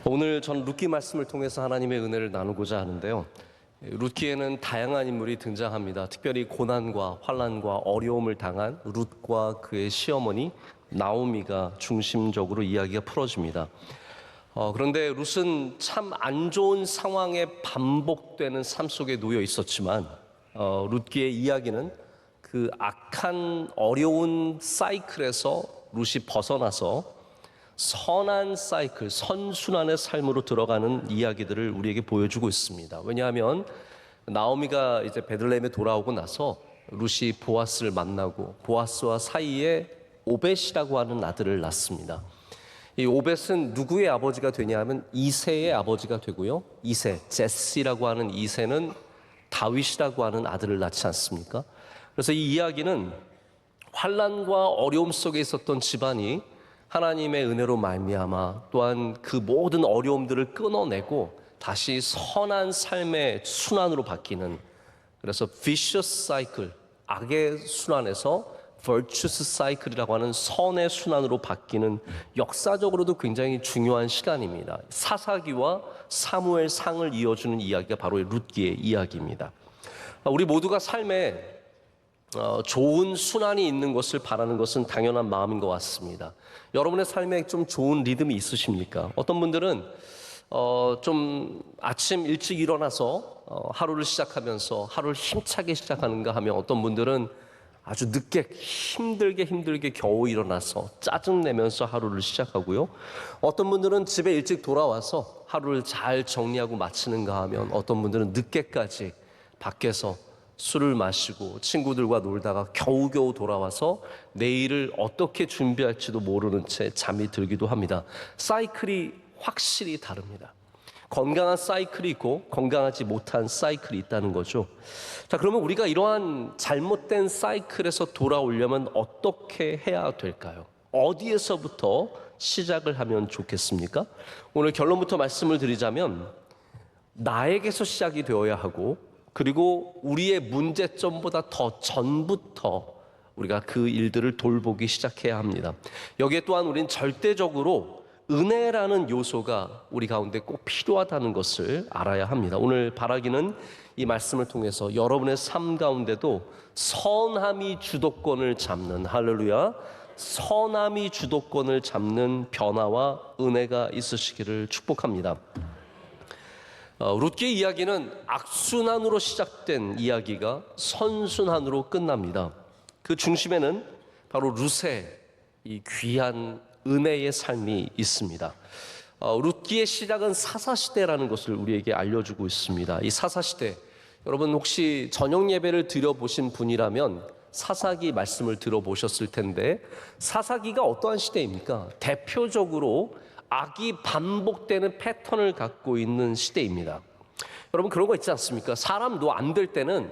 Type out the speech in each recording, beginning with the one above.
오늘 전 룻기 말씀을 통해서 하나님의 은혜를 나누고자 하는데요. 룻기에는 다양한 인물이 등장합니다. 특별히 고난과 환난과 어려움을 당한 룻과 그의 시어머니 나오미가 중심적으로 이야기가 풀어집니다. 그런데 룻은 참 안 좋은 상황에 반복되는 삶 속에 놓여 있었지만 룻기의 이야기는 그 악한 어려운 사이클에서 룻이 벗어나서 선한 사이클, 선순환의 삶으로 들어가는 이야기들을 우리에게 보여주고 있습니다. 왜냐하면 나오미가 이제 베들레헴에 돌아오고 나서 룻이 보아스를 만나고 보아스와 사이에 오벳이라고 하는 아들을 낳습니다. 이 오벳은 누구의 아버지가 되냐면 이새의 아버지가 되고요. 이새, 제시라고 하는 이새는 다윗이라고 하는 아들을 낳지 않습니까? 그래서 이 이야기는 환난과 어려움 속에 있었던 집안이 하나님의 은혜로 말미암아 또한 그 모든 어려움들을 끊어내고 다시 선한 삶의 순환으로 바뀌는, 그래서 vicious cycle, 악의 순환에서 virtuous cycle이라고 하는 선의 순환으로 바뀌는 역사적으로도 굉장히 중요한 시간입니다. 사사기와 사무엘상을 이어주는 이야기가 바로 룻기의 이야기입니다. 우리 모두가 삶에 좋은 순환이 있는 것을 바라는 것은 당연한 마음인 것 같습니다. 여러분의 삶에 좀 좋은 리듬이 있으십니까? 어떤 분들은 좀 아침 일찍 일어나서 하루를 시작하면서 하루를 힘차게 시작하는가 하면, 어떤 분들은 아주 늦게 힘들게 겨우 일어나서 짜증내면서 하루를 시작하고요. 어떤 분들은 집에 일찍 돌아와서 하루를 잘 정리하고 마치는가 하면, 어떤 분들은 늦게까지 밖에서 술을 마시고 친구들과 놀다가 겨우겨우 돌아와서 내일을 어떻게 준비할지도 모르는 채 잠이 들기도 합니다. 사이클이 확실히 다릅니다. 건강한 사이클이 있고 건강하지 못한 사이클이 있다는 거죠. 자, 그러면 우리가 이러한 잘못된 사이클에서 돌아오려면 어떻게 해야 될까요? 어디에서부터 시작을 하면 좋겠습니까? 오늘 결론부터 말씀을 드리자면, 나에게서 시작이 되어야 하고, 그리고 우리의 문제점보다 더 전부터 우리가 그 일들을 돌보기 시작해야 합니다. 여기에 또한 우리는 절대적으로 은혜라는 요소가 우리 가운데 꼭 필요하다는 것을 알아야 합니다. 오늘 바라기는 이 말씀을 통해서 여러분의 삶 가운데도 선함이 주도권을 잡는, 할렐루야, 선함이 주도권을 잡는 변화와 은혜가 있으시기를 축복합니다. 룻기의 이야기는 악순환으로 시작된 이야기가 선순환으로 끝납니다. 그 중심에는 바로 룻의 이 귀한 은혜의 삶이 있습니다. 룻기의 시작은 사사시대라는 것을 우리에게 알려주고 있습니다. 이 사사시대, 여러분 혹시 저녁 예배를 드려보신 분이라면 사사기 말씀을 들어보셨을 텐데, 사사기가 어떠한 시대입니까? 대표적으로 악이 반복되는 패턴을 갖고 있는 시대입니다. 여러분 그런 거 있지 않습니까? 사람도 안 될 때는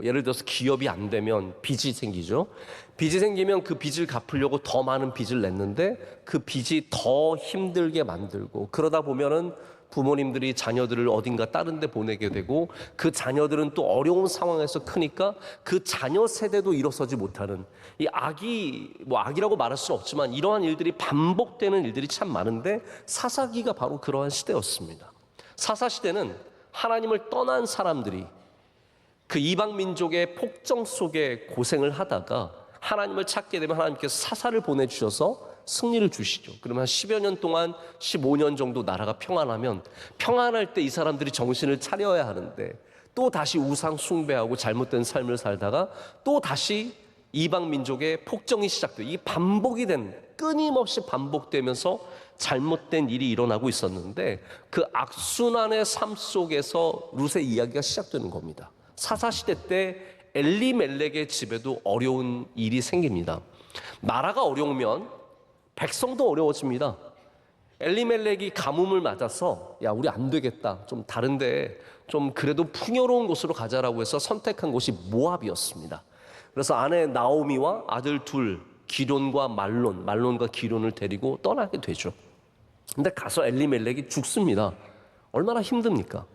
예를 들어서 기업이 안 되면 빚이 생기죠. 빚이 생기면 그 빚을 갚으려고 더 많은 빚을 냈는데 그 빚이 더 힘들게 만들고, 그러다 보면은 부모님들이 자녀들을 어딘가 다른 데 보내게 되고, 그 자녀들은 또 어려운 상황에서 크니까 그 자녀 세대도 일어서지 못하는, 이 악이라고 말할 수는 없지만 이러한 일들이 반복되는 일들이 참 많은데, 사사기가 바로 그러한 시대였습니다. 사사시대는 하나님을 떠난 사람들이 그 이방 민족의 폭정 속에 고생을 하다가 하나님을 찾게 되면 하나님께서 사사를 보내주셔서 승리를 주시죠. 그러면 한 10여 년 동안, 15년 정도 나라가 평안하면, 평안할 때 이 사람들이 정신을 차려야 하는데 또 다시 우상 숭배하고 잘못된 삶을 살다가 또 다시 이방 민족의 폭정이 시작돼요. 이 반복이 된, 끊임없이 반복되면서 잘못된 일이 일어나고 있었는데, 그 악순환의 삶 속에서 룻의 이야기가 시작되는 겁니다. 사사시대 때 엘리멜렉의 집에도 어려운 일이 생깁니다. 나라가 어려우면 백성도 어려워집니다. 엘리멜렉이 가뭄을 맞아서 우리 안 되겠다, 좀 다른데 좀 그래도 풍요로운 곳으로 가자라고 해서 선택한 곳이 모압이었습니다. 그래서 아내 나오미와 아들 둘, 기론과 말론과 기론을 데리고 떠나게 되죠. 근데 가서 엘리멜렉이 죽습니다. 얼마나 힘듭니까?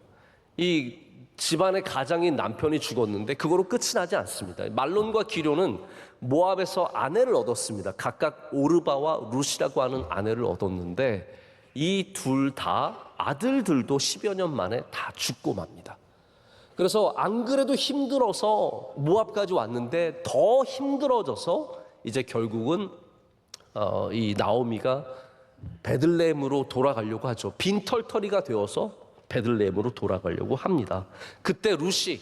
이 집안의 가장인 남편이 죽었는데 그거로 끝이 나지 않습니다. 말론과 기료는 모압에서 아내를 얻었습니다. 각각 오르바와 룻이라고 하는 아내를 얻었는데, 이 둘 다 아들들도 10여 년 만에 다 죽고 맙니다. 그래서 안 그래도 힘들어서 모압까지 왔는데 더 힘들어져서 이제 결국은 이 나오미가 베들레헴으로 돌아가려고 하죠. 빈털터리가 되어서 베들레헴으로 돌아가려고 합니다. 그때 룻이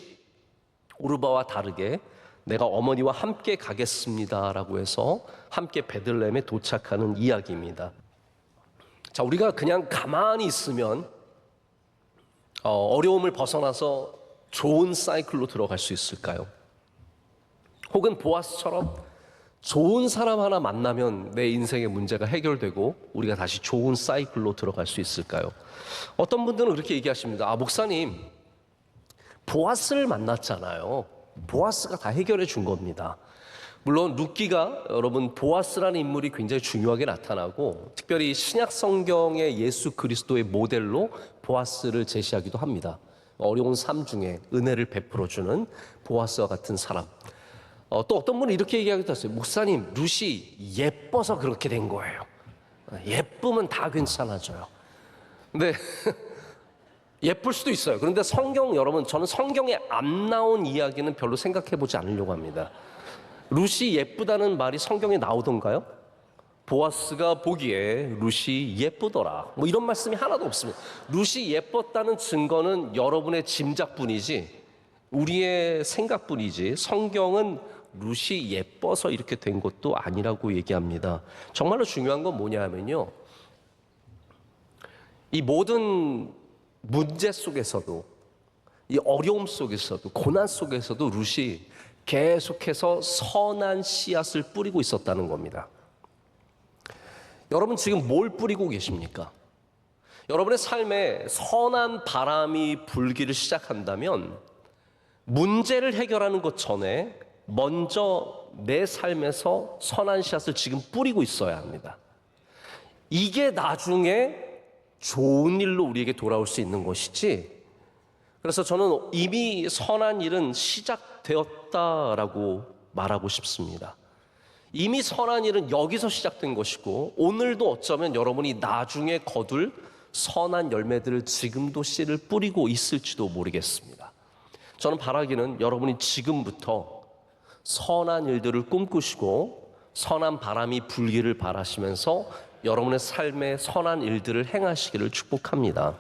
오르바와 다르게 내가 어머니와 함께 가겠습니다라고 해서 함께 베들레헴에 도착하는 이야기입니다. 자, 우리가 그냥 가만히 있으면 어려움을 벗어나서 좋은 사이클로 들어갈 수 있을까요? 혹은 보아스처럼 좋은 사람 하나 만나면 내 인생의 문제가 해결되고 우리가 다시 좋은 사이클로 들어갈 수 있을까요? 어떤 분들은 그렇게 얘기하십니다. 목사님, 보아스를 만났잖아요. 보아스가 다 해결해 준 겁니다. 물론 룻기가 여러분 보아스라는 인물이 굉장히 중요하게 나타나고 특별히 신약 성경의 예수 그리스도의 모델로 보아스를 제시하기도 합니다. 어려운 삶 중에 은혜를 베풀어주는 보아스와 같은 사람. 또 어떤 분은 이렇게 얘기하기도 했어요. 목사님, 룻이 예뻐서 그렇게 된 거예요. 예쁘면 다 괜찮아져요. 근데 예쁠 수도 있어요. 그런데 여러분, 저는 성경에 안 나온 이야기는 별로 생각해 보지 않으려고 합니다. 룻이 예쁘다는 말이 성경에 나오던가요? 보아스가 보기에 룻이 예쁘더라. 뭐 이런 말씀이 하나도 없습니다. 룻이 예뻤다는 증거는 여러분의 짐작뿐이지 우리의 생각뿐이지 성경은 룻이 예뻐서 이렇게 된 것도 아니라고 얘기합니다. 정말로 중요한 건 뭐냐면요. 이 모든 문제 속에서도 이 어려움 속에서도 고난 속에서도 룻이 계속해서 선한 씨앗을 뿌리고 있었다는 겁니다. 여러분 지금 뭘 뿌리고 계십니까? 여러분의 삶에 선한 바람이 불기를 시작한다면 문제를 해결하는 것 전에 먼저 내 삶에서 선한 씨앗을 지금 뿌리고 있어야 합니다. 이게 나중에 좋은 일로 우리에게 돌아올 수 있는 것이지. 그래서 저는 이미 선한 일은 시작되었다라고 말하고 싶습니다. 이미 선한 일은 여기서 시작된 것이고 오늘도 어쩌면 여러분이 나중에 거둘 선한 열매들을 지금도 씨를 뿌리고 있을지도 모르겠습니다. 저는 바라기는 여러분이 지금부터 선한 일들을 꿈꾸시고 선한 바람이 불기를 바라시면서 여러분의 삶에 선한 일들을 행하시기를 축복합니다.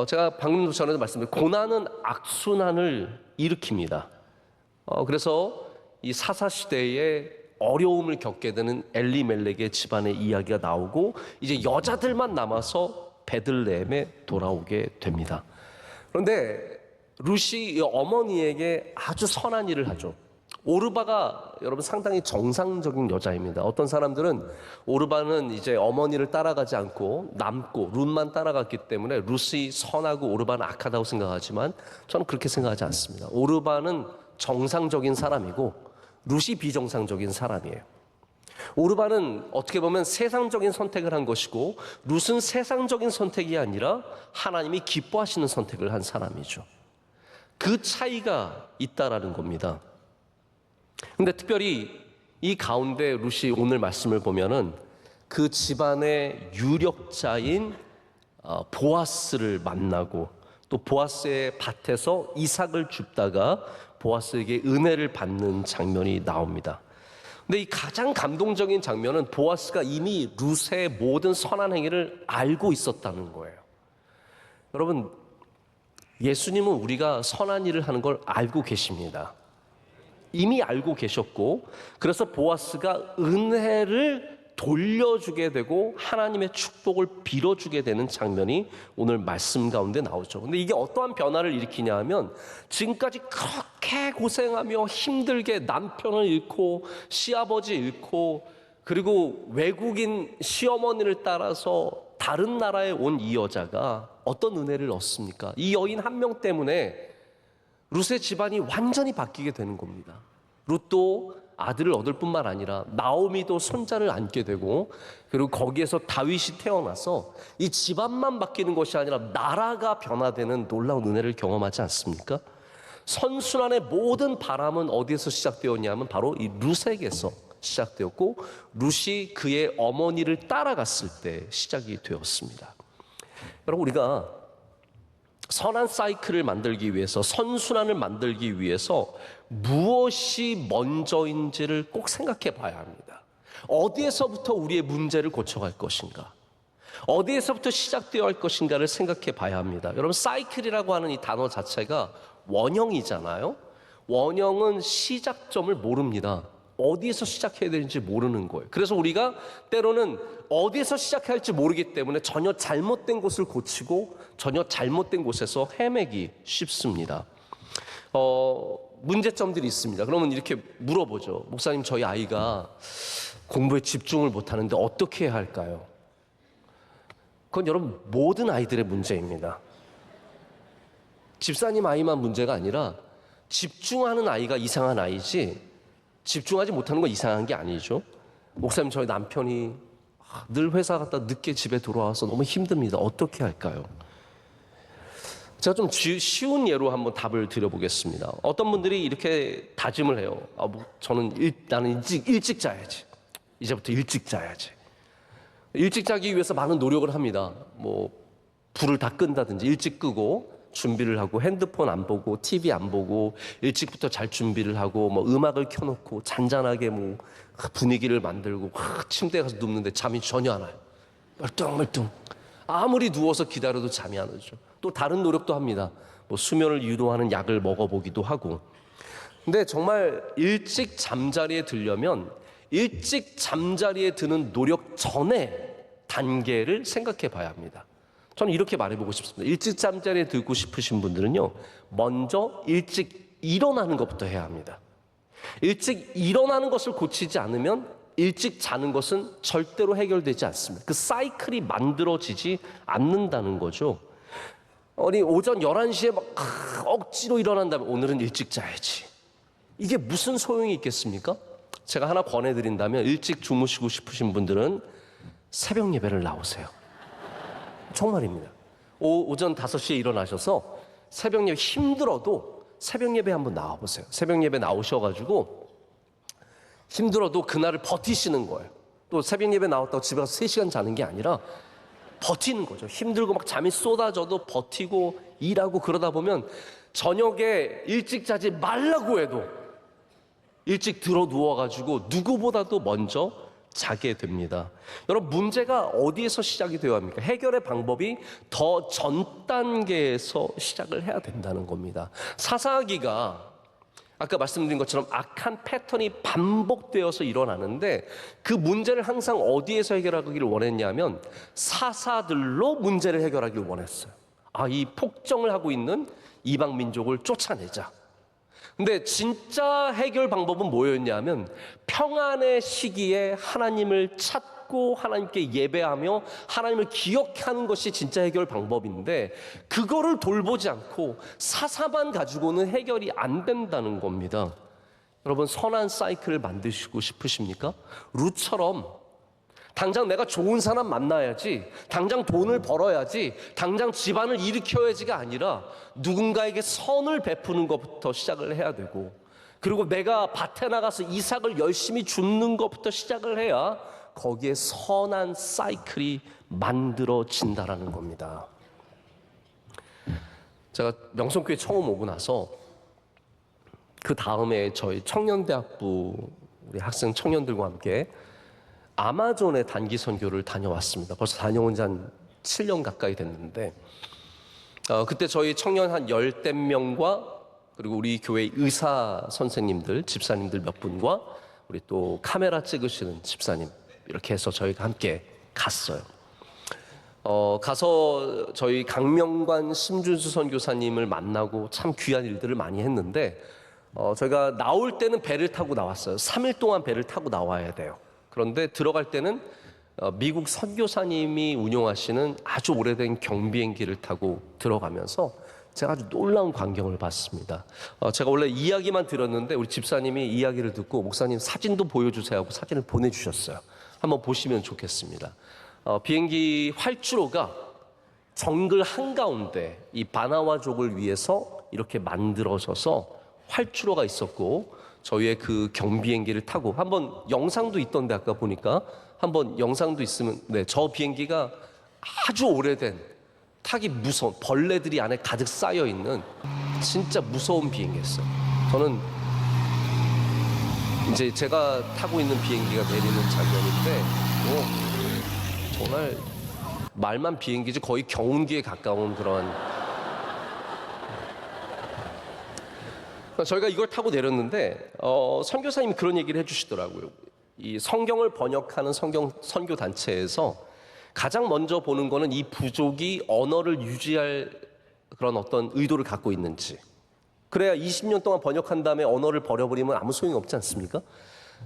제가 방금 전에도 말씀드린 고난은 악순환을 일으킵니다. 그래서 이 사사시대에 어려움을 겪게 되는 엘리멜렉의 집안의 이야기가 나오고 이제 여자들만 남아서 베들레헴에 돌아오게 됩니다. 그런데 룻이 어머니에게 아주 선한 일을 하죠. 오르바가 여러분 상당히 정상적인 여자입니다. 어떤 사람들은 오르바는 이제 어머니를 따라가지 않고 남고 룻만 따라갔기 때문에 룻이 선하고 오르바는 악하다고 생각하지만 저는 그렇게 생각하지 않습니다. 오르바는 정상적인 사람이고 룻이 비정상적인 사람이에요. 오르바는 어떻게 보면 세상적인 선택을 한 것이고 룻은 세상적인 선택이 아니라 하나님이 기뻐하시는 선택을 한 사람이죠. 그 차이가 있다라는 겁니다. 근데 특별히 이 가운데 룻이 오늘 말씀을 보면은 그 집안의 유력자인 보아스를 만나고 또 보아스의 밭에서 이삭을 줍다가 보아스에게 은혜를 받는 장면이 나옵니다. 근데 이 가장 감동적인 장면은 보아스가 이미 룻의 모든 선한 행위를 알고 있었다는 거예요. 여러분, 예수님은 우리가 선한 일을 하는 걸 알고 계십니다. 이미 알고 계셨고 그래서 보아스가 은혜를 돌려주게 되고 하나님의 축복을 빌어주게 되는 장면이 오늘 말씀 가운데 나오죠. 근데 이게 어떠한 변화를 일으키냐 하면 지금까지 그렇게 고생하며 힘들게 남편을 잃고 시아버지 잃고 그리고 외국인 시어머니를 따라서 다른 나라에 온 이 여자가 어떤 은혜를 얻습니까? 이 여인 한 명 때문에 룻의 집안이 완전히 바뀌게 되는 겁니다. 룻도 아들을 얻을 뿐만 아니라 나오미도 손자를 안게 되고 그리고 거기에서 다윗이 태어나서 이 집안만 바뀌는 것이 아니라 나라가 변화되는 놀라운 은혜를 경험하지 않습니까? 선순환의 모든 바람은 어디에서 시작되었냐면 바로 이 룻에게서 시작되었고 룻이 그의 어머니를 따라갔을 때 시작이 되었습니다. 여러분, 우리가 선한 사이클을 만들기 위해서, 선순환을 만들기 위해서 무엇이 먼저인지를 꼭 생각해 봐야 합니다. 어디에서부터 우리의 문제를 고쳐갈 것인가, 어디에서부터 시작되어야 할 것인가를 생각해 봐야 합니다. 여러분, 사이클이라고 하는 이 단어 자체가 원형이잖아요. 원형은 시작점을 모릅니다. 어디에서 시작해야 되는지 모르는 거예요. 그래서 우리가 때로는 어디에서 시작해야 할지 모르기 때문에 전혀 잘못된 곳을 고치고 전혀 잘못된 곳에서 헤매기 쉽습니다. 문제점들이 있습니다. 그러면 이렇게 물어보죠. 목사님, 저희 아이가 공부에 집중을 못하는데 어떻게 해야 할까요? 그건 여러분 모든 아이들의 문제입니다. 집사님 아이만 문제가 아니라 집중하는 아이가 이상한 아이지, 집중하지 못하는 건 이상한 게 아니죠. 목사님, 저희 남편이 늘 회사 갔다 늦게 집에 들어와서 너무 힘듭니다. 어떻게 할까요? 제가 좀 쉬운 예로 한번 답을 드려보겠습니다. 어떤 분들이 이렇게 다짐을 해요. 나는 일찍 자야지. 이제부터 일찍 자야지. 일찍 자기 위해서 많은 노력을 합니다. 불을 다 끈다든지 일찍 끄고 준비를 하고, 핸드폰 안 보고 TV 안 보고 일찍부터 잘 준비를 하고, 음악을 켜놓고 잔잔하게 분위기를 만들고 침대에 가서 눕는데 잠이 전혀 안 와요. 멀뚱멀뚱. 아무리 누워서 기다려도 잠이 안 오죠. 또 다른 노력도 합니다. 수면을 유도하는 약을 먹어보기도 하고. 근데 정말 일찍 잠자리에 들려면 일찍 잠자리에 드는 노력 전에 단계를 생각해 봐야 합니다. 저는 이렇게 말해보고 싶습니다. 일찍 잠자리에 들고 싶으신 분들은요, 먼저 일찍 일어나는 것부터 해야 합니다. 일찍 일어나는 것을 고치지 않으면 일찍 자는 것은 절대로 해결되지 않습니다. 그 사이클이 만들어지지 않는다는 거죠. 오전 11시에 억지로 일어난다면 오늘은 일찍 자야지. 이게 무슨 소용이 있겠습니까? 제가 하나 권해드린다면, 일찍 주무시고 싶으신 분들은 새벽 예배를 나오세요. 정말입니다. 오전 5시에 일어나셔서 새벽 예배, 힘들어도 새벽 예배 한번 나와보세요. 새벽 예배 나오셔가지고 힘들어도 그날을 버티시는 거예요. 또 새벽 예배 나왔다고 집에 가서 3시간 자는 게 아니라 버티는 거죠. 힘들고 잠이 쏟아져도 버티고 일하고 그러다 보면 저녁에 일찍 자지 말라고 해도 일찍 들어 누워가지고 누구보다도 먼저 자게 됩니다. 여러분, 문제가 어디에서 시작이 되어야 합니까? 해결의 방법이 더 전 단계에서 시작을 해야 된다는 겁니다. 사사기가 아까 말씀드린 것처럼 악한 패턴이 반복되어서 일어나는데, 그 문제를 항상 어디에서 해결하기를 원했냐면 사사들로 문제를 해결하기를 원했어요. 이 폭정을 하고 있는 이방 민족을 쫓아내자. 근데 진짜 해결 방법은 뭐였냐면, 평안의 시기에 하나님을 찾고 하나님께 예배하며 하나님을 기억하는 것이 진짜 해결 방법인데, 그거를 돌보지 않고 사사만 가지고는 해결이 안 된다는 겁니다. 여러분, 선한 사이클을 만드시고 싶으십니까? 룻처럼 당장 내가 좋은 사람 만나야지, 당장 돈을 벌어야지, 당장 집안을 일으켜야지가 아니라 누군가에게 선을 베푸는 것부터 시작을 해야 되고, 그리고 내가 밭에 나가서 이삭을 열심히 줍는 것부터 시작을 해야 거기에 선한 사이클이 만들어진다라는 겁니다. 제가 명성교회 처음 오고 나서 그 다음에 저희 청년대학부 우리 학생 청년들과 함께 아마존의 단기 선교를 다녀왔습니다. 벌써 다녀온 지 한 7년 가까이 됐는데, 그때 저희 청년 한 10대 명과 그리고 우리 교회 의사 선생님들, 집사님들 몇 분과 우리 또 카메라 찍으시는 집사님, 이렇게 해서 저희가 함께 갔어요. 가서 저희 강명관 심준수 선교사님을 만나고 참 귀한 일들을 많이 했는데, 저희가 나올 때는 배를 타고 나왔어요. 3일 동안 배를 타고 나와야 돼요. 그런데 들어갈 때는 미국 선교사님이 운용하시는 아주 오래된 경비행기를 타고 들어가면서 제가 아주 놀라운 광경을 봤습니다. 제가 원래 이야기만 들었는데 우리 집사님이 이야기를 듣고, 목사님 사진도 보여주세요 하고 사진을 보내주셨어요. 한번 보시면 좋겠습니다. 비행기 활주로가 정글 한가운데 이 바나와족을 위해서 이렇게 만들어져서 활주로가 있었고, 저희의 그 경비행기를 타고 한번 영상도 있던데 아까 보니까 한번 영상도 있으면 저 비행기가 아주 오래된 타기 무서운 벌레들이 안에 가득 쌓여 있는 진짜 무서운 비행기였어요. 저는 이제 제가 타고 있는 비행기가 내리는 장면인데 정말 말만 비행기지 거의 경운기에 가까운 그런. 저희가 이걸 타고 내렸는데 선교사님이 그런 얘기를 해주시더라고요. 이 성경을 번역하는 선교 단체에서 가장 먼저 보는 거는 이 부족이 언어를 유지할 그런 어떤 의도를 갖고 있는지. 그래야 20년 동안 번역한 다음에 언어를 버려버리면 아무 소용이 없지 않습니까?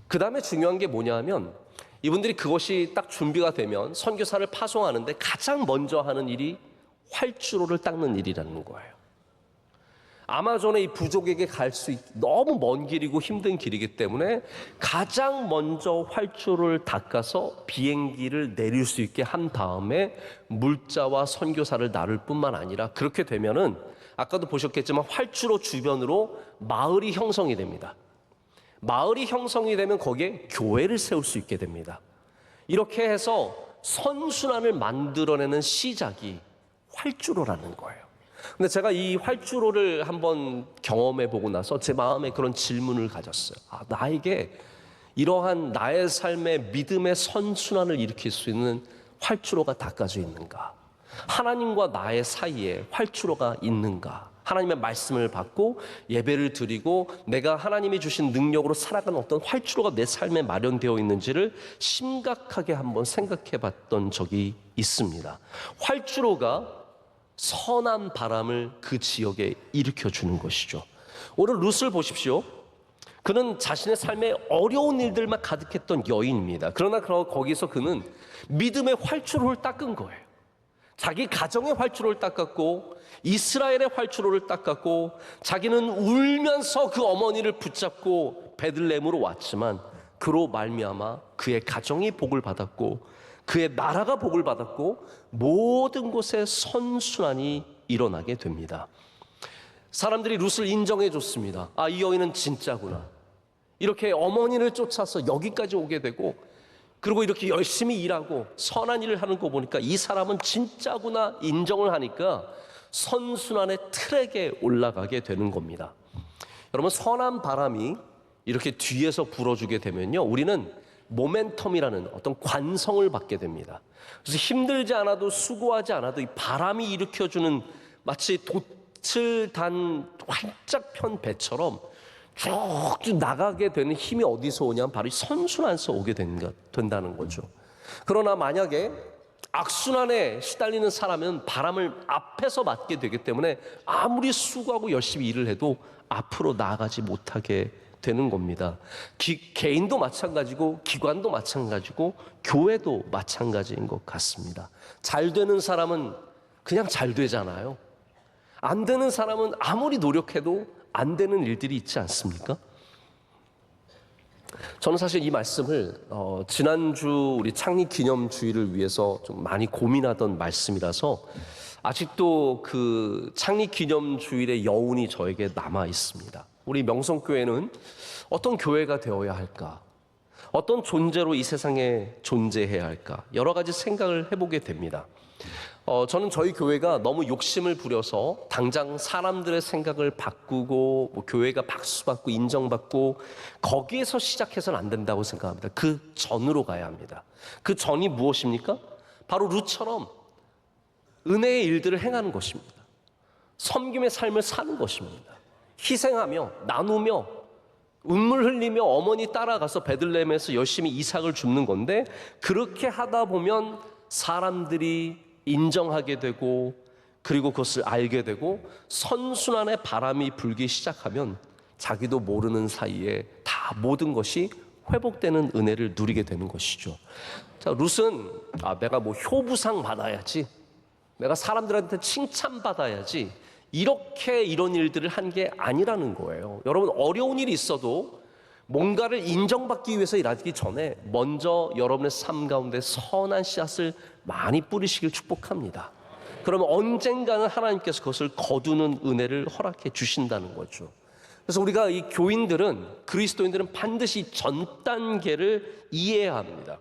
그 다음에 중요한 게 뭐냐면 이분들이 그것이 딱 준비가 되면 선교사를 파송하는데 가장 먼저 하는 일이 활주로를 닦는 일이라는 거예요. 아마존의 이 부족에게 갈 수 너무 먼 길이고 힘든 길이기 때문에 가장 먼저 활주로를 닦아서 비행기를 내릴 수 있게 한 다음에 물자와 선교사를 나를 뿐만 아니라 그렇게 되면은 아까도 보셨겠지만 활주로 주변으로 마을이 형성이 됩니다. 마을이 형성이 되면 거기에 교회를 세울 수 있게 됩니다. 이렇게 해서 선순환을 만들어내는 시작이 활주로라는 거예요. 근데 제가 이 활주로를 한번 경험해 보고 나서 제 마음에 그런 질문을 가졌어요. 나에게 이러한 나의 삶의 믿음의 선순환을 일으킬 수 있는 활주로가 닦아져 있는가? 하나님과 나의 사이에 활주로가 있는가? 하나님의 말씀을 받고 예배를 드리고 내가 하나님이 주신 능력으로 살아가는 어떤 활주로가 내 삶에 마련되어 있는지를 심각하게 한번 생각해 봤던 적이 있습니다. 활주로가 선한 바람을 그 지역에 일으켜주는 것이죠. 오늘 룻을 보십시오. 그는 자신의 삶에 어려운 일들만 가득했던 여인입니다. 그러나 거기서 그는 믿음의 활주로를 닦은 거예요. 자기 가정의 활주로를 닦았고 이스라엘의 활주로를 닦았고 자기는 울면서 그 어머니를 붙잡고 베들레헴으로 왔지만 그로 말미암아 그의 가정이 복을 받았고 그의 나라가 복을 받았고 모든 곳에 선순환이 일어나게 됩니다. 사람들이 룻을 인정해 줬습니다. 이 여인은 진짜구나. 이렇게 어머니를 쫓아서 여기까지 오게 되고 그리고 이렇게 열심히 일하고 선한 일을 하는 거 보니까 이 사람은 진짜구나 인정을 하니까 선순환의 트랙에 올라가게 되는 겁니다. 여러분 선한 바람이 이렇게 뒤에서 불어주게 되면요 우리는 모멘텀이라는 어떤 관성을 받게 됩니다. 그래서 힘들지 않아도 수고하지 않아도 이 바람이 일으켜주는 마치 돛을 단 활짝 편 배처럼 쭉 나가게 되는 힘이 어디서 오냐면 바로 이 선순환에서 오게 된다는 거죠. 그러나 만약에 악순환에 시달리는 사람은 바람을 앞에서 맞게 되기 때문에 아무리 수고하고 열심히 일을 해도 앞으로 나아가지 못하게 되는 겁니다. 개인도 마찬가지고 기관도 마찬가지고 교회도 마찬가지인 것 같습니다. 잘 되는 사람은 그냥 잘 되잖아요. 안 되는 사람은 아무리 노력해도 안 되는 일들이 있지 않습니까? 저는 사실 이 말씀을 지난주 우리 창립기념주의를 위해서 좀 많이 고민하던 말씀이라서 아직도 그 창립기념주일의 여운이 저에게 남아 있습니다. 우리 명성교회는 어떤 교회가 되어야 할까? 어떤 존재로 이 세상에 존재해야 할까? 여러 가지 생각을 해보게 됩니다. 저는 저희 교회가 너무 욕심을 부려서 당장 사람들의 생각을 바꾸고 교회가 박수받고 인정받고 거기에서 시작해서는 안 된다고 생각합니다. 그 전으로 가야 합니다. 그 전이 무엇입니까? 바로 룻처럼 은혜의 일들을 행하는 것입니다. 섬김의 삶을 사는 것입니다. 희생하며 나누며 눈물 흘리며 어머니 따라가서 베들레헴에서 열심히 이삭을 줍는 건데 그렇게 하다 보면 사람들이 인정하게 되고 그리고 그것을 알게 되고 선순환의 바람이 불기 시작하면 자기도 모르는 사이에 다 모든 것이 회복되는 은혜를 누리게 되는 것이죠. 자, 룻은 내가 효부상 받아야지, 내가 사람들한테 칭찬받아야지 이렇게 이런 일들을 한 게 아니라는 거예요. 여러분 어려운 일이 있어도 뭔가를 인정받기 위해서 일하기 전에 먼저 여러분의 삶 가운데 선한 씨앗을 많이 뿌리시길 축복합니다. 그러면 언젠가는 하나님께서 그것을 거두는 은혜를 허락해 주신다는 거죠. 그래서 우리가 이 교인들은, 그리스도인들은 반드시 전 단계를 이해해야 합니다.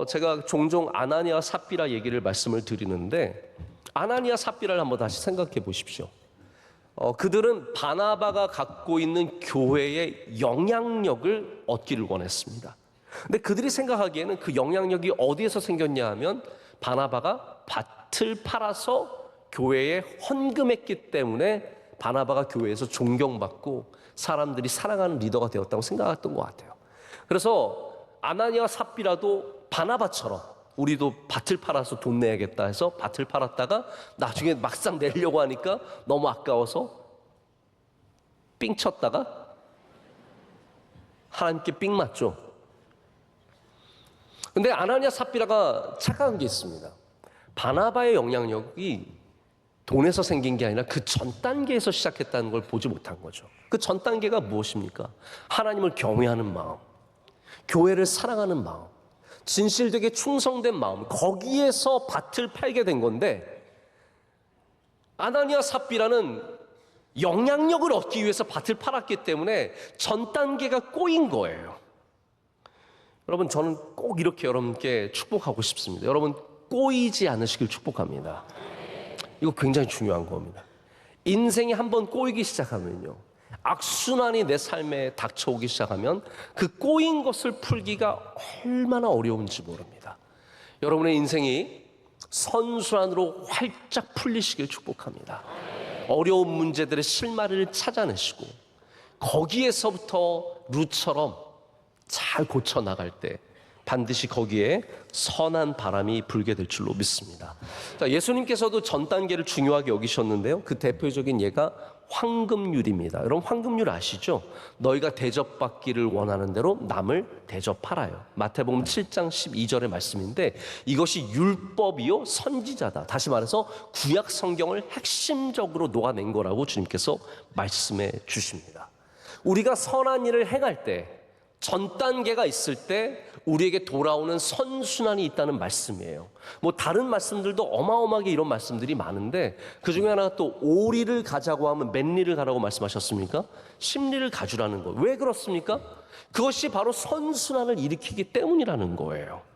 제가 종종 아나니아 삽비라 얘기를 말씀을 드리는데, 아나니아 삽비라를 한번 다시 생각해 보십시오. 그들은 바나바가 갖고 있는 교회의 영향력을 얻기를 원했습니다. 근데 그들이 생각하기에는 그 영향력이 어디에서 생겼냐 하면, 바나바가 밭을 팔아서 교회에 헌금했기 때문에 바나바가 교회에서 존경받고 사람들이 사랑하는 리더가 되었다고 생각했던 것 같아요. 그래서 아나니아 삽비라도 바나바처럼 우리도 밭을 팔아서 돈 내야겠다 해서 밭을 팔았다가 나중에 막상 내려고 하니까 너무 아까워서 삥 쳤다가 하나님께 삥 맞죠. 근데 아나니아 삽비라가 착각한 게 있습니다. 바나바의 영향력이 돈에서 생긴 게 아니라 그 전 단계에서 시작했다는 걸 보지 못한 거죠. 그 전 단계가 무엇입니까? 하나님을 경외하는 마음, 교회를 사랑하는 마음, 진실되게 충성된 마음, 거기에서 밭을 팔게 된 건데, 아나니아 삽비라는 영향력을 얻기 위해서 밭을 팔았기 때문에 전 단계가 꼬인 거예요. 여러분, 저는 꼭 이렇게 여러분께 축복하고 싶습니다. 여러분, 꼬이지 않으시길 축복합니다. 이거 굉장히 중요한 겁니다. 인생이 한번 꼬이기 시작하면요, 악순환이 내 삶에 닥쳐오기 시작하면 그 꼬인 것을 풀기가 얼마나 어려운지 모릅니다. 여러분의 인생이 선순환으로 활짝 풀리시길 축복합니다. 어려운 문제들의 실마리를 찾아내시고 거기에서부터 룻처럼 잘 고쳐나갈 때 반드시 거기에 선한 바람이 불게 될 줄로 믿습니다. 자, 예수님께서도 전 단계를 중요하게 여기셨는데요, 그 대표적인 예가 황금률입니다. 여러분, 황금률 아시죠? 너희가 대접받기를 원하는 대로 남을 대접하라요. 마태복음 7장 12절의 말씀인데, 이것이 율법이요 선지자다. 다시 말해서 구약 성경을 핵심적으로 녹아낸 거라고 주님께서 말씀해 주십니다. 우리가 선한 일을 행할 때, 전 단계가 있을 때 우리에게 돌아오는 선순환이 있다는 말씀이에요. 뭐 다른 말씀들도 어마어마하게 이런 말씀들이 많은데, 그 중에 하나가 또 오리를 가자고 하면 몇 리를 가라고 말씀하셨습니까? 10리를 가주라는 거예요. 왜 그렇습니까? 그것이 바로 선순환을 일으키기 때문이라는 거예요.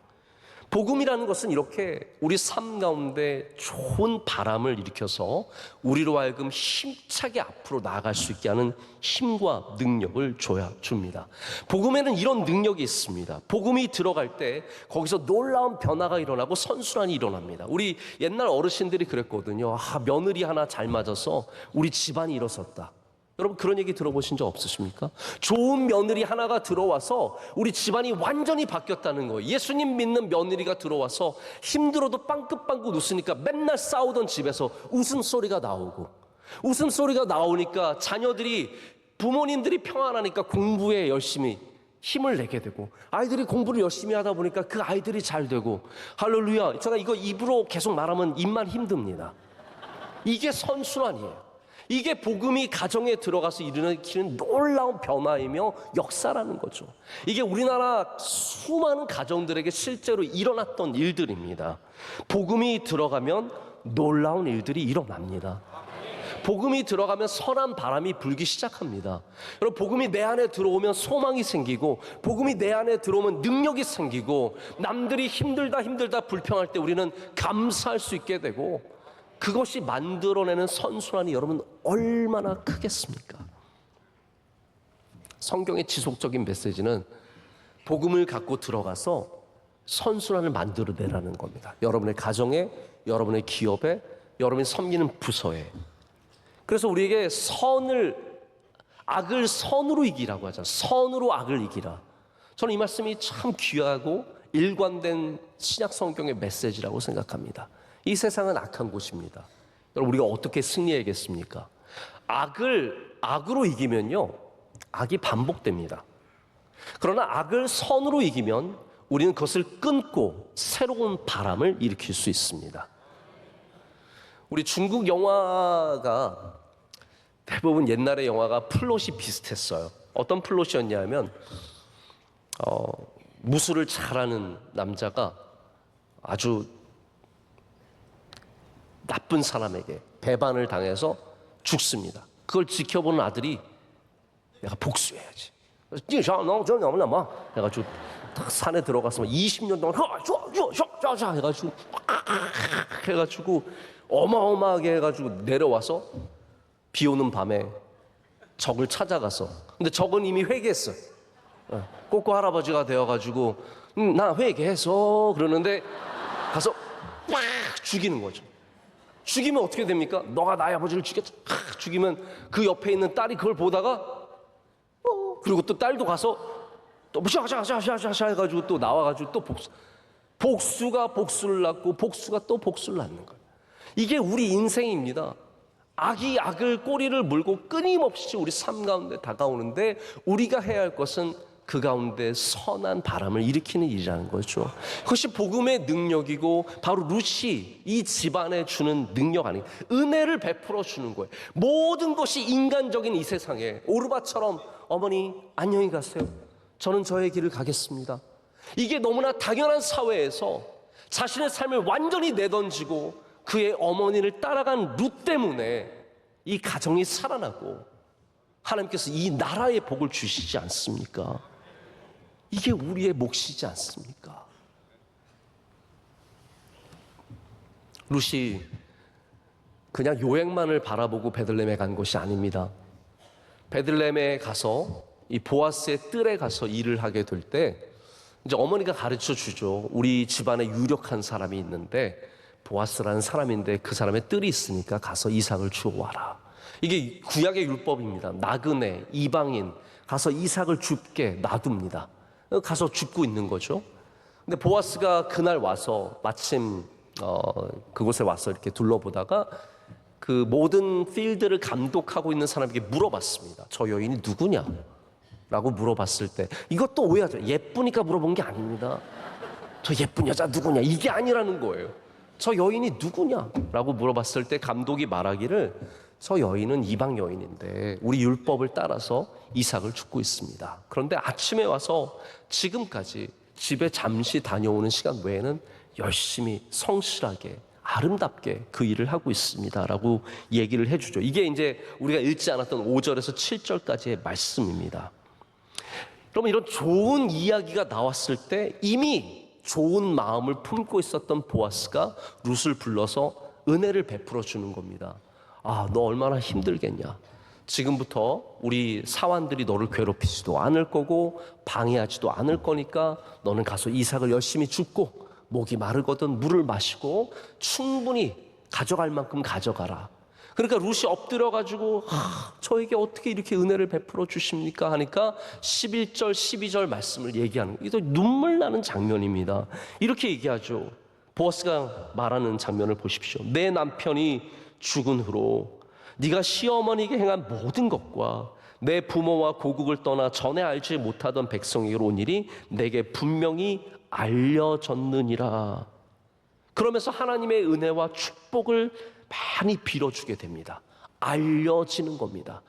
복음이라는 것은 이렇게 우리 삶 가운데 좋은 바람을 일으켜서 우리로 하여금 힘차게 앞으로 나아갈 수 있게 하는 힘과 능력을 줍니다. 복음에는 이런 능력이 있습니다. 복음이 들어갈 때 거기서 놀라운 변화가 일어나고 선순환이 일어납니다. 우리 옛날 어르신들이 그랬거든요. 며느리 하나 잘 맞아서 우리 집안이 일어섰다. 여러분, 그런 얘기 들어보신 적 없으십니까? 좋은 며느리 하나가 들어와서 우리 집안이 완전히 바뀌었다는 거예요. 예수님 믿는 며느리가 들어와서 힘들어도 빵긋빵긋 웃으니까 맨날 싸우던 집에서 웃음소리가 나오고, 웃음소리가 나오니까 자녀들이, 부모님들이 평안하니까 공부에 열심히 힘을 내게 되고, 아이들이 공부를 열심히 하다 보니까 그 아이들이 잘 되고, 할렐루야. 제가 이거 입으로 계속 말하면 입만 힘듭니다. 이게 선순환이에요. 이게 복음이 가정에 들어가서 일으키는 놀라운 변화이며 역사라는 거죠. 이게 우리나라 수많은 가정들에게 실제로 일어났던 일들입니다. 복음이 들어가면 놀라운 일들이 일어납니다. 복음이 들어가면 선한 바람이 불기 시작합니다. 여러분, 복음이 내 안에 들어오면 소망이 생기고, 복음이 내 안에 들어오면 능력이 생기고, 남들이 힘들다 불평할 때 우리는 감사할 수 있게 되고, 그것이 만들어내는 선순환이 여러분 얼마나 크겠습니까? 성경의 지속적인 메시지는 복음을 갖고 들어가서 선순환을 만들어내라는 겁니다. 여러분의 가정에, 여러분의 기업에, 여러분이 섬기는 부서에. 그래서 우리에게 악을 선으로 이기라고 하잖아요. 선으로 악을 이기라. 저는 이 말씀이 참 귀하고 일관된 신약 성경의 메시지라고 생각합니다. 이 세상은 악한 곳입니다. 여러분, 우리가 어떻게 승리하겠습니까? 악으로 이기면요, 악이 반복됩니다. 그러나 악을 선으로 이기면 우리는 그것을 끊고 새로운 바람을 일으킬 수 있습니다. 우리 중국 영화가 대부분 옛날의 영화가 플롯이 비슷했어요. 어떤 플롯이었냐면, 무술을 잘하는 남자가 아주 나쁜 사람에게 배반을 당해서 죽습니다. 그걸 지켜보는 아들이 내가 복수해야지. 뭐 해가지고 딱 산에 들어가서 20년 동안 해가지고 어마어마하게 해가지고 내려와서 비 오는 밤에 적을 찾아가서, 근데 적은 이미 회개했어. 꼬꼬 할아버지가 되어가지고 나 회개했어 그러는데 가서 빡 죽이는 거죠. 죽이면 어떻게 됩니까? 너가 나의 아버지를 죽였다. 죽이면 그 옆에 있는 딸이 그걸 보다가 그리고 또 딸도 가서 또 샤샤샤샤샤 해가지고 또 나와가지고 또 복수가 복수를 낳고 복수가 또 복수를 낳는 거예요. 이게 우리 인생입니다. 악이 악을 꼬리를 물고 끊임없이 우리 삶 가운데 다가오는데 우리가 해야 할 것은 그 가운데 선한 바람을 일으키는 일이라는 거죠. 그것이 복음의 능력이고 바로 룻이 이 집안에 주는 능력 아니에요. 은혜를 베풀어 주는 거예요. 모든 것이 인간적인 이 세상에 오르바처럼 어머니 안녕히 가세요. 저는 저의 길을 가겠습니다. 이게 너무나 당연한 사회에서 자신의 삶을 완전히 내던지고 그의 어머니를 따라간 룻 때문에 이 가정이 살아나고 하나님께서 이 나라의 복을 주시지 않습니까? 이게 우리의 몫이지 않습니까? 룻이 그냥 요행만을 바라보고 베들레헴에 간 것이 아닙니다. 베들레헴에 가서 이 보아스의 뜰에 가서 일을 하게 될 때 이제 어머니가 가르쳐 주죠. 우리 집안에 유력한 사람이 있는데 보아스라는 사람인데 그 사람의 뜰이 있으니까 가서 이삭을 주워와라. 이게 구약의 율법입니다. 나그네, 이방인 가서 이삭을 줍게 놔둡니다. 가서 줍고 있는 거죠. 근데 보아스가 그날 와서 마침 그곳에 와서 이렇게 둘러보다가 그 모든 필드를 감독하고 있는 사람에게 물어봤습니다. 저 여인이 누구냐? 라고 물어봤을 때 이것도 오해하죠. 예쁘니까 물어본 게 아닙니다. 저 예쁜 여자 누구냐? 이게 아니라는 거예요. 저 여인이 누구냐? 라고 물어봤을 때 감독이 말하기를 저 여인은 이방 여인인데 우리 율법을 따라서 이삭을 줍고 있습니다. 그런데 아침에 와서 지금까지 집에 잠시 다녀오는 시간 외에는 열심히 성실하게 아름답게 그 일을 하고 있습니다. 라고 얘기를 해주죠. 이게 이제 우리가 읽지 않았던 5절에서 7절까지의 말씀입니다. 그러면 이런 좋은 이야기가 나왔을 때 이미 좋은 마음을 품고 있었던 보아스가 룻을 불러서 은혜를 베풀어 주는 겁니다. 아, 너 얼마나 힘들겠냐. 지금부터 우리 사환들이 너를 괴롭히지도 않을 거고 방해하지도 않을 거니까 너는 가서 이삭을 열심히 줍고 목이 마르거든 물을 마시고 충분히 가져갈 만큼 가져가라. 그러니까 룻이 엎드려가지고 저에게 어떻게 이렇게 은혜를 베풀어 주십니까? 하니까 11절 12절 말씀을 얘기하는 거예요. 이거 눈물 나는 장면입니다. 이렇게 얘기하죠. 보아스가 말하는 장면을 보십시오. 내 남편이 죽은 후로 네가 시어머니에게 행한 모든 것과 내 부모와 고국을 떠나 전에 알지 못하던 백성에게로 온 일이 내게 분명히 알려졌느니라. 그러면서 하나님의 은혜와 축복을 많이 빌어주게 됩니다. 알려지는 겁니다.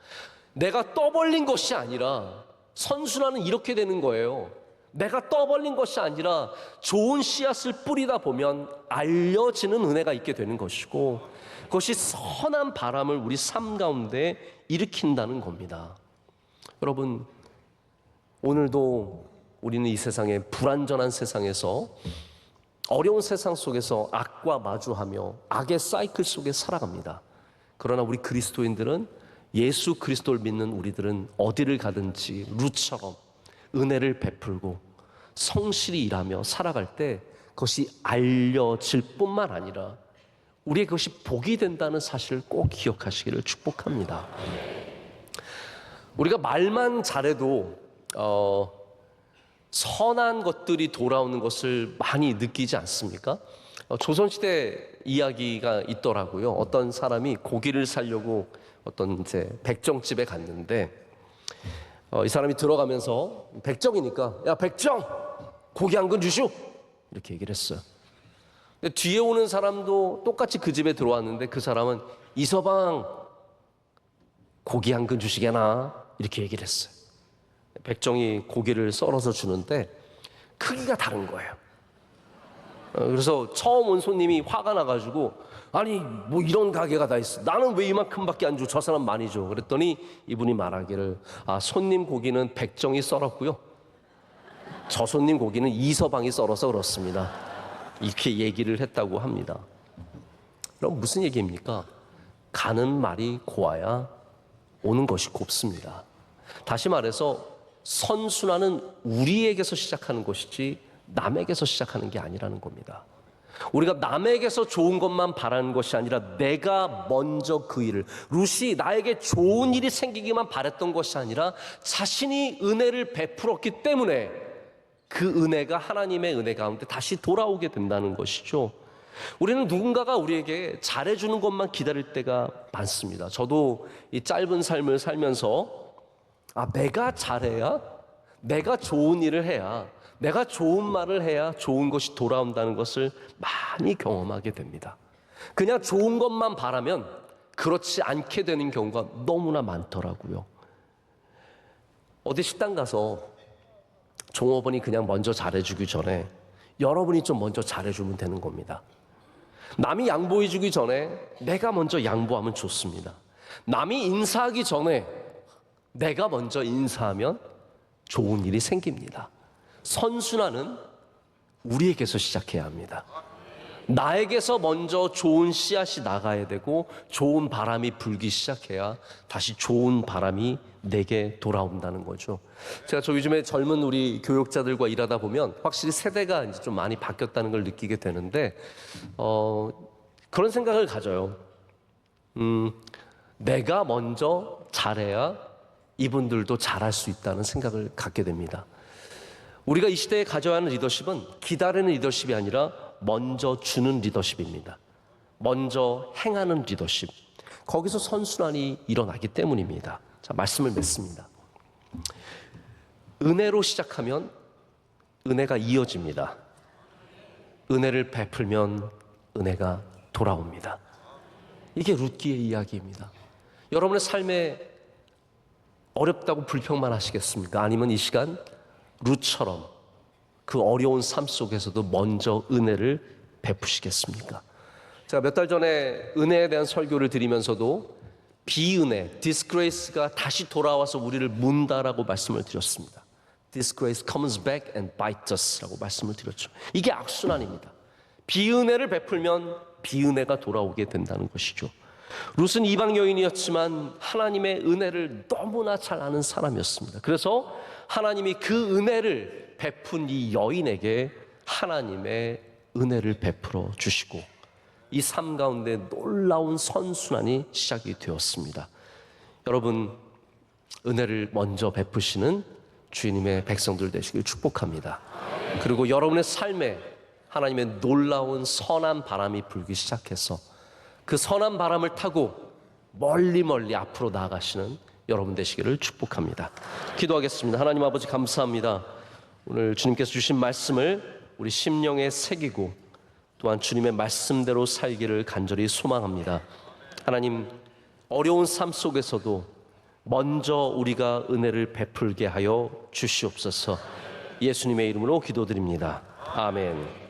내가 떠벌린 것이 아니라 선순환은 이렇게 되는 거예요. 내가 떠벌린 것이 아니라 좋은 씨앗을 뿌리다 보면 알려지는 은혜가 있게 되는 것이고 그것이 선한 바람을 우리 삶 가운데 일으킨다는 겁니다. 여러분, 오늘도 우리는 이 세상에 불완전한 세상에서 어려운 세상 속에서 악과 마주하며 악의 사이클 속에 살아갑니다. 그러나 우리 그리스도인들은 예수 그리스도를 믿는 우리들은 어디를 가든지 룻처럼 은혜를 베풀고 성실히 일하며 살아갈 때 그것이 알려질 뿐만 아니라 우리의 그것이 복이 된다는 사실을 꼭 기억하시기를 축복합니다. 우리가 말만 잘해도 선한 것들이 돌아오는 것을 많이 느끼지 않습니까? 조선시대 이야기가 있더라고요. 어떤 사람이 고기를 사려고 어떤 이제 백정집에 갔는데 이 사람이 들어가면서 백정이니까 야 백정 고기 한 근 주시오 이렇게 얘기를 했어요. 근데 뒤에 오는 사람도 똑같이 그 집에 들어왔는데 그 사람은 이서방 고기 한 근 주시게나 이렇게 얘기를 했어요. 백정이 고기를 썰어서 주는데 크기가 다른 거예요. 그래서 처음 온 손님이 화가 나가지고 아니 뭐 이런 가게가 다 있어. 나는 왜 이만큼밖에 안 줘? 저 사람 많이 줘. 그랬더니 이분이 말하기를 손님 고기는 백정이 썰었고요. 저 손님 고기는 이서방이 썰어서 그렇습니다. 이렇게 얘기를 했다고 합니다. 그럼 무슨 얘기입니까? 가는 말이 고와야 오는 것이 곱습니다. 다시 말해서 선순환은 우리에게서 시작하는 것이지 남에게서 시작하는 게 아니라는 겁니다. 우리가 남에게서 좋은 것만 바라는 것이 아니라 내가 먼저 그 일을, 룻이 나에게 좋은 일이 생기기만 바랬던 것이 아니라 자신이 은혜를 베풀었기 때문에 그 은혜가 하나님의 은혜 가운데 다시 돌아오게 된다는 것이죠. 우리는 누군가가 우리에게 잘해주는 것만 기다릴 때가 많습니다. 저도 이 짧은 삶을 살면서 내가 잘해야, 내가 좋은 일을 해야, 내가 좋은 말을 해야 좋은 것이 돌아온다는 것을 많이 경험하게 됩니다. 그냥 좋은 것만 바라면 그렇지 않게 되는 경우가 너무나 많더라고요. 어디 식당 가서 종업원이 그냥 먼저 잘해주기 전에 여러분이 좀 먼저 잘해주면 되는 겁니다. 남이 양보해주기 전에 내가 먼저 양보하면 좋습니다. 남이 인사하기 전에 내가 먼저 인사하면 좋은 일이 생깁니다. 선순환은 우리에게서 시작해야 합니다. 나에게서 먼저 좋은 씨앗이 나가야 되고 좋은 바람이 불기 시작해야 다시 좋은 바람이 내게 돌아온다는 거죠. 제가 요즘에 젊은 우리 교육자들과 일하다 보면 확실히 세대가 이제 좀 많이 바뀌었다는 걸 느끼게 되는데 그런 생각을 가져요. 내가 먼저 잘해야 이분들도 잘할 수 있다는 생각을 갖게 됩니다. 우리가 이 시대에 가져야 하는 리더십은 기다리는 리더십이 아니라 먼저 주는 리더십입니다. 먼저 행하는 리더십. 거기서 선순환이 일어나기 때문입니다. 자, 말씀을 맺습니다. 은혜로 시작하면 은혜가 이어집니다. 은혜를 베풀면 은혜가 돌아옵니다. 이게 룻기의 이야기입니다. 여러분의 삶에 어렵다고 불평만 하시겠습니까? 아니면 이 시간 룻처럼 그 어려운 삶 속에서도 먼저 은혜를 베푸시겠습니까? 제가 몇 달 전에 은혜에 대한 설교를 드리면서도 비은혜, disgrace가 다시 돌아와서 우리를 문다라고 말씀을 드렸습니다. Disgrace comes back and bites us라고 말씀을 드렸죠. 이게 악순환입니다. 비은혜를 베풀면 비은혜가 돌아오게 된다는 것이죠. 룻은 이방 여인이었지만 하나님의 은혜를 너무나 잘 아는 사람이었습니다. 그래서 하나님이 그 은혜를 베푼 이 여인에게 하나님의 은혜를 베풀어 주시고 이 삶 가운데 놀라운 선순환이 시작이 되었습니다. 여러분, 은혜를 먼저 베푸시는 주님의 백성들 되시길 축복합니다. 그리고 여러분의 삶에 하나님의 놀라운 선한 바람이 불기 시작해서 그 선한 바람을 타고 멀리 앞으로 나아가시는 여러분 되시기를 축복합니다. 기도하겠습니다. 하나님 아버지 감사합니다. 오늘 주님께서 주신 말씀을 우리 심령에 새기고 또한 주님의 말씀대로 살기를 간절히 소망합니다. 하나님, 어려운 삶 속에서도 먼저 우리가 은혜를 베풀게 하여 주시옵소서. 예수님의 이름으로 기도드립니다. 아멘.